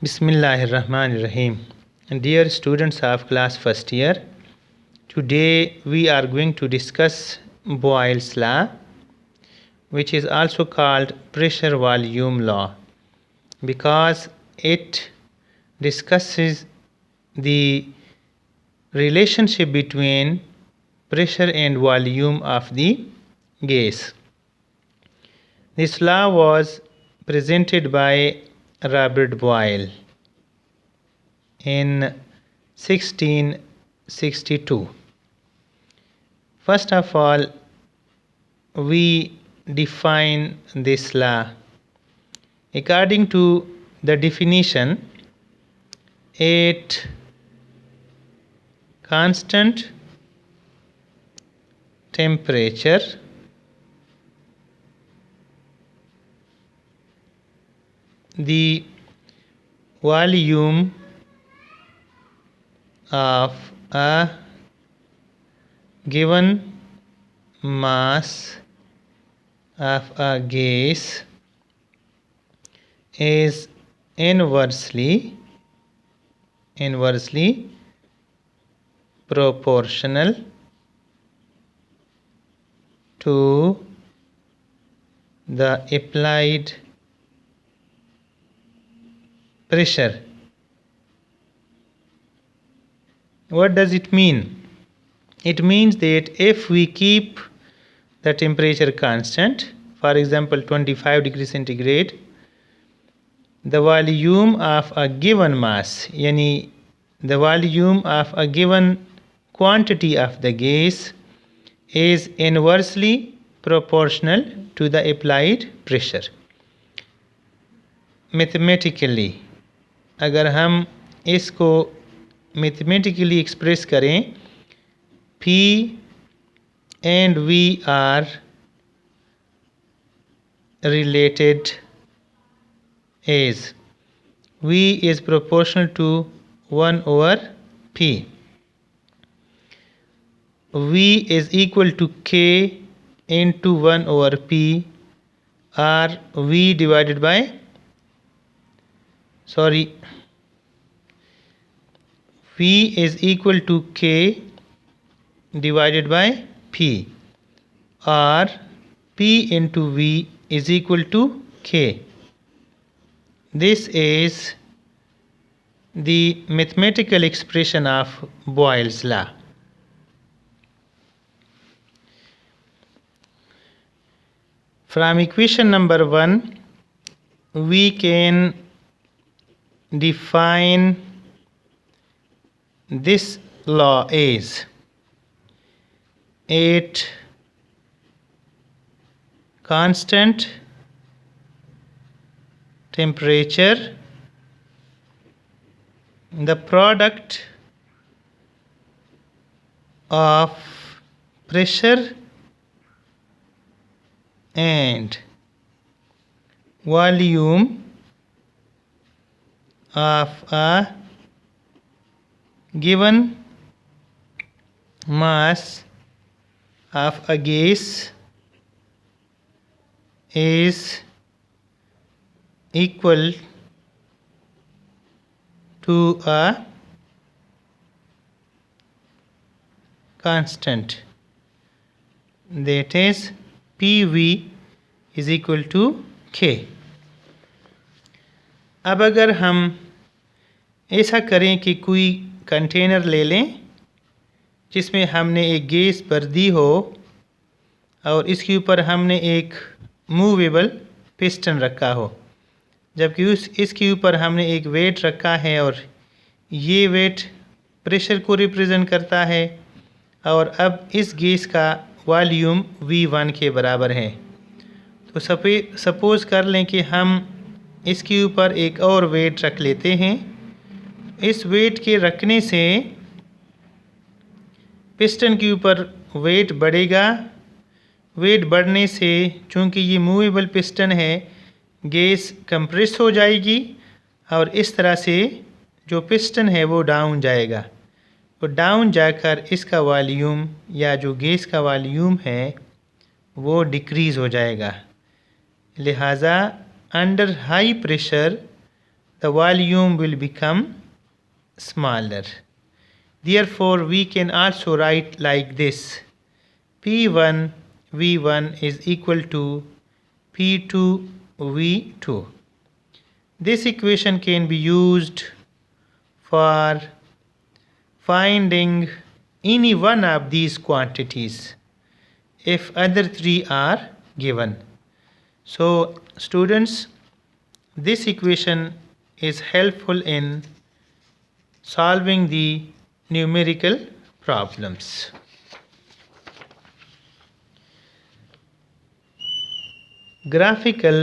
Bismillahirrahmanirrahim. Dear students of class first year, today we are going to discuss Boyle's law, which is also called pressure volume law, because it discusses the relationship between pressure and volume of the gas. This law was presented by Robert Boyle in 1662. First of all, we define this law. According to the definition, at constant temperature, the volume of a given mass of a gas is inversely proportional to the applied pressure. What does it mean? It means that if we keep the temperature constant, for example 25 degrees centigrade, the volume of a given mass, yani the volume of a given quantity of the gas is inversely proportional to the applied pressure. Mathematically, अगर हम इसको mathematically express करें, P and V are related as V is proportional to 1 over P. V is equal to K into 1 over P, or V divided by V is equal to K divided by P, or P into V is equal to K. This is the mathematical expression of Boyle's law. From equation number 1, we can define this law as at constant temperature, the product of pressure and volume of a given mass of a gas is equal to a constant, that is PV is equal to K. अब अगर हम ऐसा करें कि कोई container ले लें जिसमें हमने एक गैस भर दी हो और इसके ऊपर हमने एक मूवेबल पिस्टन रखा हो, जबकि इसके ऊपर हमने एक वेट रखा है और ये वेट प्रेशर को रिप्रेजेंट करता है, और अब इस गैस का वॉल्यूम V1 के बराबर है। तो सपोज़ कर लें कि हम इसके ऊपर एक और वेट रख लेते हैं। इस वेट के रखने से पिस्टन के ऊपर वेट बढ़ेगा। वेट बढ़ने से चूँकि ये मूवेबल पिस्टन है, गैस कंप्रेस हो जाएगी और इस तरह से जो पिस्टन है वो डाउन जाएगा। तो डाउन जाकर इसका वॉल्यूम या जो गैस का वॉल्यूम है वो डिक्रीज़ हो जाएगा। लिहाजा under high pressure the volume will become smaller. Therefore, we can also write like this: P1 V1 is equal to P2 V2. This equation can be used for finding any one of these quantities if other three are given. So students, this equation is helpful in solving the numerical problems. Graphical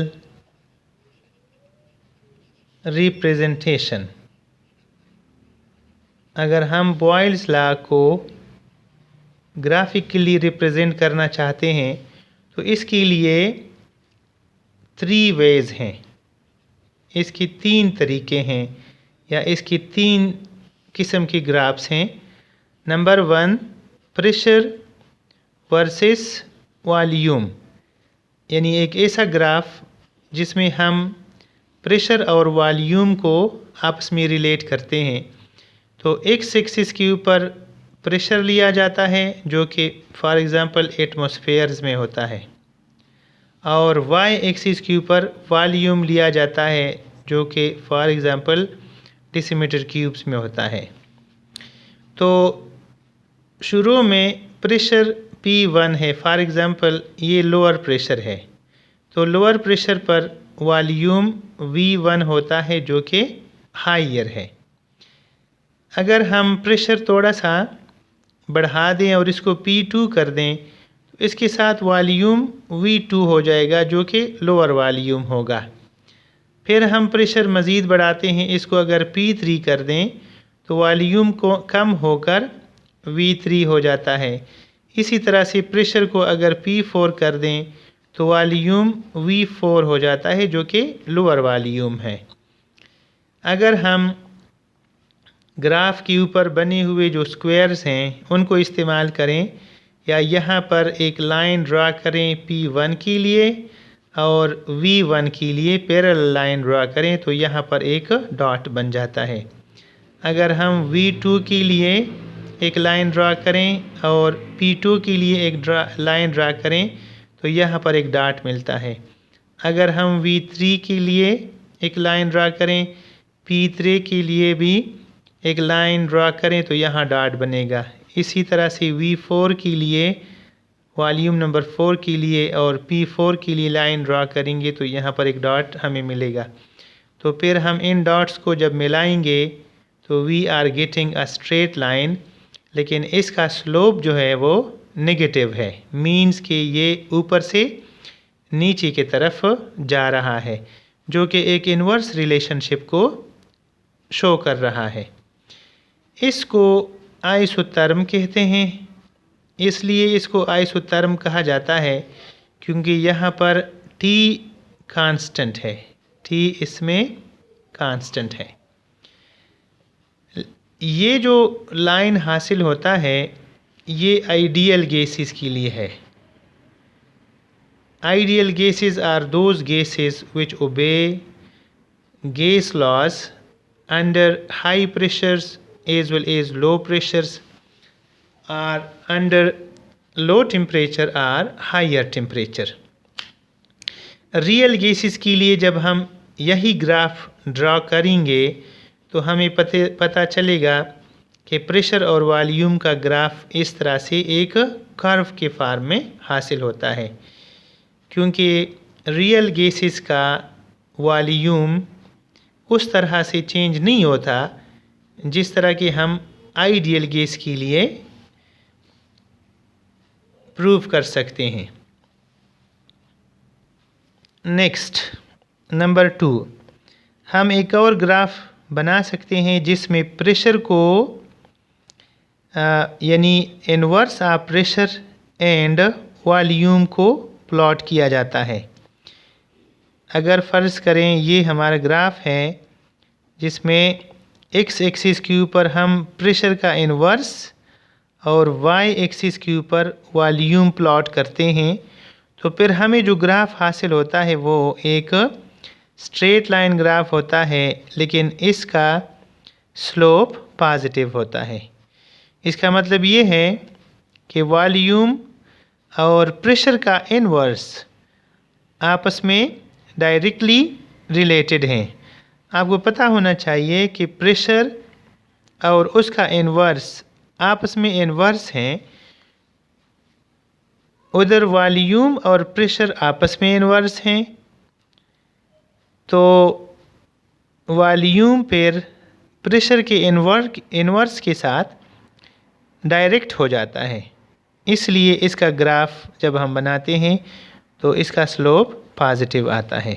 representation. अगर हम Boyle's law को graphically represent करना चाहते हैं तो इसके लिए 3 veg हैं, इसकी 3 तरीके हैं या इसकी 3 किस्म की ग्राफ्स हैं। नंबर 1, प्रेशर वर्सेस वॉल्यूम, यानी एक ऐसा ग्राफ जिसमें हम प्रेशर और वॉल्यूम को आपस में रिलेट करते हैं। तो एक्स एक्सिस के ऊपर प्रेशर लिया जाता है जो कि फॉर एग्ज़ाम्पल एटमॉस्फेयर्स में होता है, और वाई एक्सिस के ऊपर वॉल्यूम लिया जाता है जो कि फॉर एग्ज़ाम्पल डेसीमीटर क्यूब्स में होता है। तो शुरू में प्रेशर P1 है, फॉर एग्ज़ाम्पल ये लोअर प्रेशर है, तो लोअर प्रेशर पर वॉल्यूम V1 होता है जो कि हाइयर है। अगर हम प्रेशर थोड़ा सा बढ़ा दें और इसको P2 कर दें तो इसके साथ वॉल्यूम V2 हो जाएगा जो कि लोअर वॉल्यूम होगा। फिर हम प्रेशर मज़ीद बढ़ाते हैं, इसको अगर P3 कर दें तो वॉल्यूम को कम होकर V3 हो जाता है। इसी तरह से प्रेशर को अगर P4 कर दें तो वॉल्यूम V4 हो जाता है जो कि लोअर वॉल्यूम है। अगर हम ग्राफ के ऊपर बने हुए जो स्क्वायर्स हैं उनको इस्तेमाल करें या यहाँ पर एक लाइन ड्रा करें P1 के लिए और V1 के लिए पैरेलल लाइन ड्रा करें तो यहाँ पर एक डॉट बन जाता है। अगर हम V2 के लिए एक लाइन ड्रा करें और P2 के लिए एक लाइन ड्रा करें तो यहाँ पर एक डॉट मिलता है। अगर हम V3 के लिए एक लाइन ड्रा करें, P3 के लिए भी एक लाइन ड्रा करें तो यहाँ डॉट बनेगा। इसी तरह से V4 के लिए वॉल्यूम नंबर 4 के लिए और P4 के लिए लाइन ड्रा करेंगे तो यहाँ पर एक डॉट हमें मिलेगा। तो फिर हम इन डॉट्स को जब मिलाएंगे तो we are getting a straight line, लेकिन इसका स्लोप जो है वो नेगेटिव है, मीन्स कि ये ऊपर से नीचे की तरफ जा रहा है जो कि एक इन्वर्स रिलेशनशिप को शो कर रहा है। इसको आइसोथर्म कहते हैं, इसलिए इसको आइसोथर्म कहा जाता है क्योंकि यहाँ पर T कांस्टेंट है, T इसमें कांस्टेंट है। ये जो लाइन हासिल होता है ये आइडियल गैसेस के लिए है। Ideal gases are those gases which obey gas laws under high pressures as well as low pressures or under low temperature or higher temperature। Real gases के लिए जब हम यही ग्राफ ड्रा करेंगे तो हमें पता चलेगा कि प्रेशर और वॉल्यूम का ग्राफ इस तरह से एक कर्व के फॉर्म में हासिल होता है, क्योंकि रियल गैसेस का वॉल्यूम उस तरह से चेंज नहीं होता जिस तरह कि हम आइडियल गैस के लिए प्रूव कर सकते हैं। नेक्स्ट नंबर 2, हम एक और ग्राफ बना सकते हैं जिसमें प्रेशर को यानी inverse of pressure and volume को प्लॉट किया जाता है। अगर फ़र्ज़ करें ये हमारा ग्राफ है जिसमें एक्स एक्सिस के ऊपर हम प्रेशर का इन्वर्स और वाई एक्सिस के ऊपर वॉल्यूम प्लॉट करते हैं, तो फिर हमें जो ग्राफ हासिल होता है वो एक स्ट्रेट लाइन ग्राफ होता है, लेकिन इसका स्लोप पॉजिटिव होता है। इसका मतलब ये है कि वॉल्यूम और प्रेशर का इन्वर्स आपस में डायरेक्टली रिलेटेड हैं। आपको पता होना चाहिए कि प्रेशर और उसका इन्वर्स आपस में इन्वर्स हैं। उधर वॉल्यूम और प्रेशर आपस में इन्वर्स हैं, तो वॉल्यूम फिर प्रेशर के इन्वर्स के साथ डायरेक्ट हो जाता है। इसलिए इसका ग्राफ जब हम बनाते हैं तो इसका स्लोप पॉजिटिव आता है।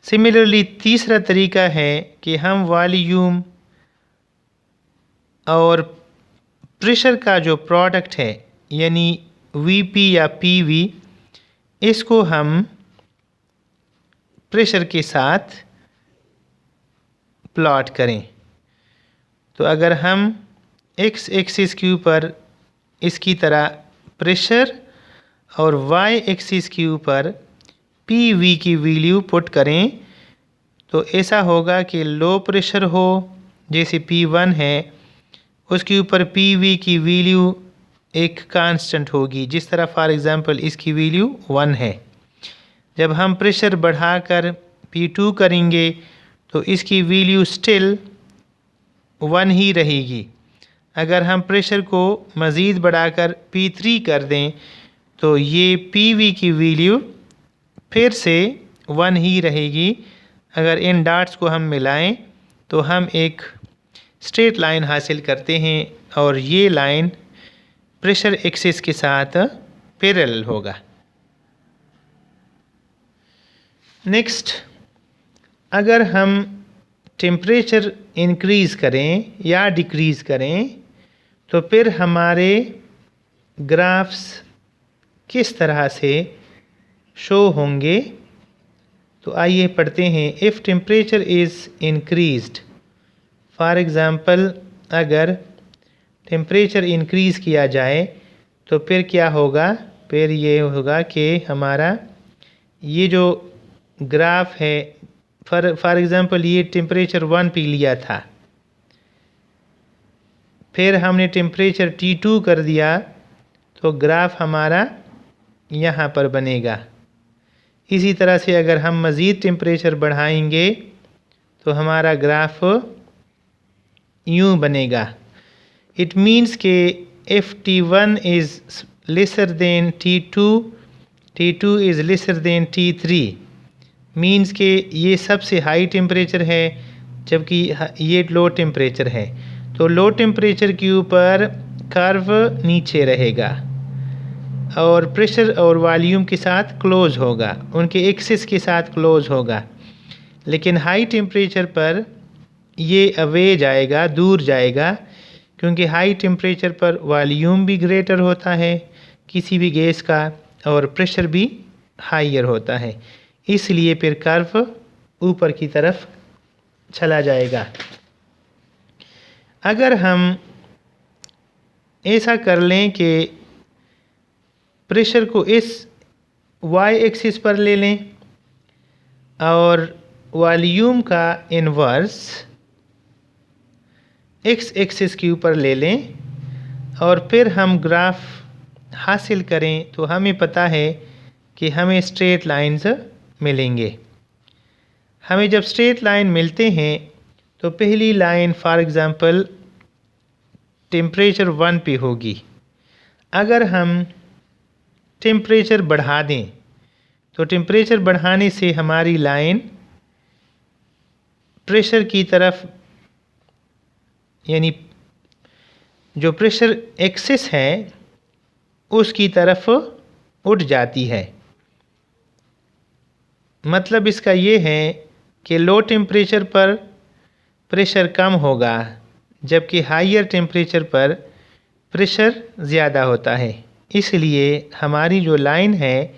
सिमिलरली तीसरा तरीका है कि हम वॉल्यूम और प्रेशर का जो प्रोडक्ट है यानी वीपी या पीवी, इसको हम प्रेशर के साथ प्लॉट करें। तो अगर हम एक्स एक्सिस के ऊपर इसकी तरह प्रेशर और वाई एक्सिस के ऊपर पीवी की वैल्यू पुट करें तो ऐसा होगा कि लो प्रेशर हो जैसे P1 है, उसके ऊपर पीवी की वैल्यू एक कांस्टेंट होगी, जिस तरह फॉर एग्ज़ाम्पल इसकी वैल्यू 1 है। जब हम प्रेशर बढ़ाकर P2 करेंगे तो इसकी वैल्यू स्टिल 1 ही रहेगी। अगर हम प्रेशर को मज़ीद बढ़ाकर P3 कर दें तो ये पीवी की वैल्यू फिर से 1 ही रहेगी। अगर इन डॉट्स को हम मिलाएं तो हम एक स्ट्रेट लाइन हासिल करते हैं और ये लाइन प्रेशर एक्सिस के साथ पैरेलल होगा। नेक्स्ट, अगर हम टेम्परेचर इंक्रीज़ करें या डिक्रीज़ करें तो फिर हमारे ग्राफ्स किस तरह से शो होंगे। तो आइए पढ़ते हैं। If temperature is increased, for example अगर टेम्परेचर इंक्रीज़ किया जाए तो फिर क्या होगा, फिर ये होगा कि हमारा ये जो ग्राफ है, फॉर एग्ज़ाम्पल ये टेम्परेचर 1 पे लिया था, फिर हमने टेम्परेचर T2 कर दिया तो ग्राफ हमारा यहाँ पर बनेगा। इसी तरह से अगर हम मज़ीद टेम्परेचर बढ़ाएंगे तो हमारा ग्राफ यूँ बनेगा। इट मीन्स के if T1 is lesser than T2, T2 is lesser than T3, means के ये सबसे हाई टेम्परेचर है जबकि ये लो टेम्परेचर है। तो लो टेम्परेचर के ऊपर कर्व नीचे रहेगा और प्रेशर और वॉल्यूम के साथ क्लोज होगा, उनके एक्सिस के साथ क्लोज होगा। लेकिन हाई टेम्परेचर पर ये अवे जाएगा, दूर जाएगा, क्योंकि हाई टेम्परेचर पर वॉल्यूम भी ग्रेटर होता है किसी भी गैस का और प्रेशर भी हाइयर होता है, इसलिए फिर कर्व ऊपर की तरफ चला जाएगा। अगर हम ऐसा कर लें कि प्रेशर को इस वाई एक्सिस पर ले लें और वॉल्यूम का इन्वर्स एक्स एक्सिस के ऊपर ले लें और फिर हम ग्राफ हासिल करें तो हमें पता है कि हमें स्ट्रेट लाइंस मिलेंगे। हमें जब स्ट्रेट लाइन मिलते हैं तो पहली लाइन फॉर एग्ज़ाम्पल टेम्परेचर 1 पे होगी। अगर हम टेम्परेचर बढ़ा दें तो टेम्परेचर बढ़ाने से हमारी लाइन प्रेशर की तरफ, यानी जो प्रेशर एक्सिस है उसकी तरफ उठ जाती है। मतलब इसका ये है कि लो टेम्परेचर पर प्रेशर कम होगा जबकि हाइयर टेम्परेचर पर प्रेशर ज़्यादा होता है। इसलिए हमारी जो लाइन है,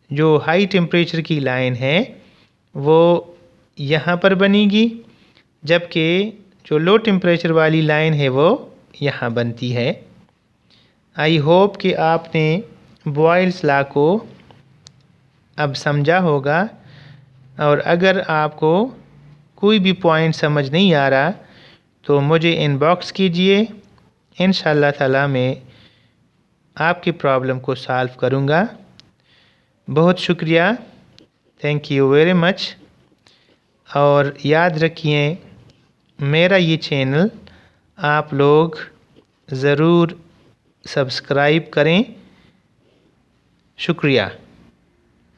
जो हाई टेम्परेचर की लाइन है, वो यहाँ पर बनेगी, जबकि जो लो टेम्परेचर वाली लाइन है वो यहाँ बनती है। आई होप कि आपने बॉयल्स लॉ को अब समझा होगा और अगर आपको कोई भी पॉइंट समझ नहीं आ रहा तो मुझे इनबॉक्स कीजिए। इंशाअल्लाह ताला मैं आपकी प्रॉब्लम को सॉल्व करूँगा। बहुत शुक्रिया, थैंक यू वेरी मच। और याद रखिए मेरा ये चैनल आप लोग ज़रूर सब्सक्राइब करें। शुक्रिया।